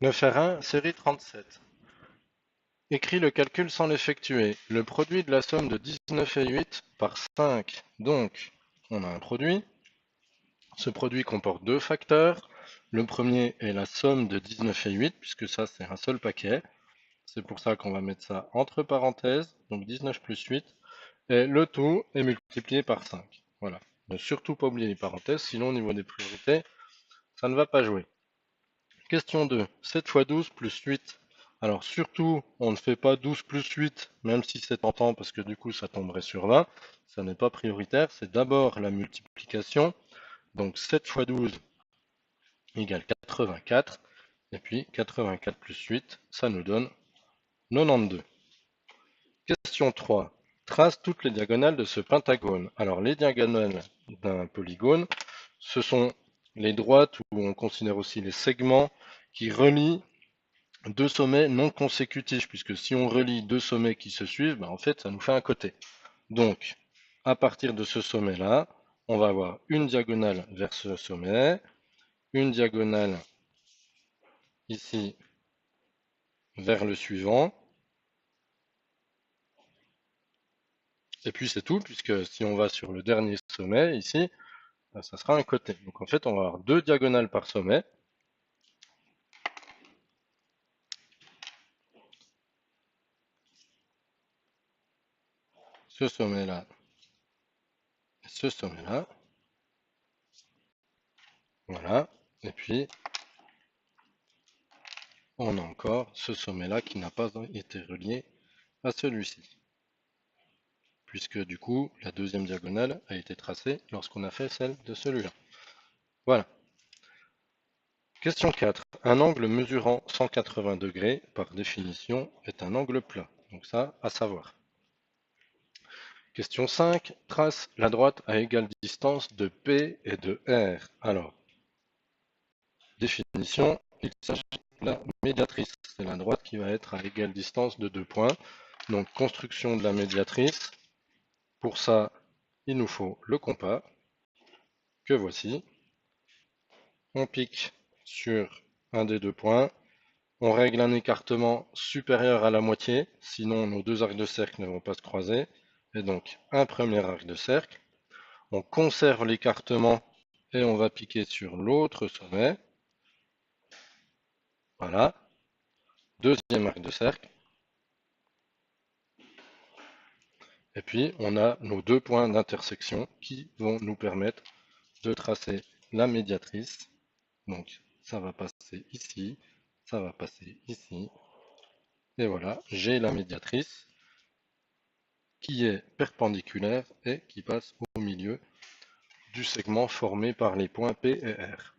9R1, série 37. Écris le calcul sans l'effectuer. Le produit de la somme de 19 et 8 par 5. Donc, on a un produit. Ce produit comporte deux facteurs. Le premier est la somme de 19 et 8, puisque ça, c'est un seul paquet. C'est pour ça qu'on va mettre ça entre parenthèses, donc 19 plus 8. Et le tout est multiplié par 5. Voilà. Ne surtout pas oublier les parenthèses, sinon au niveau des priorités, ça ne va pas jouer. Question 2. 7 fois 12 plus 8. Alors surtout, on ne fait pas 12 plus 8, même si c'est tentant, parce que du coup ça tomberait sur 20. Ça n'est pas prioritaire, c'est d'abord la multiplication. Donc 7 fois 12 égale 84. Et puis 84 plus 8, ça nous donne 92. Question 3. Trace toutes les diagonales de ce pentagone. Alors les diagonales d'un polygone, ce sont les droites, où on considère aussi les segments qui relient deux sommets non consécutifs, puisque si on relie deux sommets qui se suivent, en fait, ça nous fait un côté. Donc, à partir de ce sommet-là, on va avoir une diagonale vers ce sommet, une diagonale ici vers le suivant, et puis c'est tout, puisque si on va sur le dernier sommet, ici, ça sera un côté. Donc en fait, on va avoir deux diagonales par sommet. Ce sommet-là, ce sommet-là. Voilà. Et puis, on a encore ce sommet-là qui n'a pas été relié à celui-ci, puisque du coup, la deuxième diagonale a été tracée lorsqu'on a fait celle de celui-là. Voilà. Question 4. Un angle mesurant 180 degrés, par définition, est un angle plat. Donc ça, à savoir. Question 5. Trace la droite à égale distance de P et de R. Alors, définition, il s'agit de la médiatrice. C'est la droite qui va être à égale distance de deux points. Donc, construction de la médiatrice. Pour ça, il nous faut le compas, que voici. On pique sur un des deux points. On règle un écartement supérieur à la moitié, sinon nos deux arcs de cercle ne vont pas se croiser. Et donc, un premier arc de cercle. On conserve l'écartement et on va piquer sur l'autre sommet. Voilà. Deuxième arc de cercle. Et puis, on a nos deux points d'intersection qui vont nous permettre de tracer la médiatrice. Donc, ça va passer ici, ça va passer ici. Et voilà, j'ai la médiatrice qui est perpendiculaire et qui passe au milieu du segment formé par les points P et R.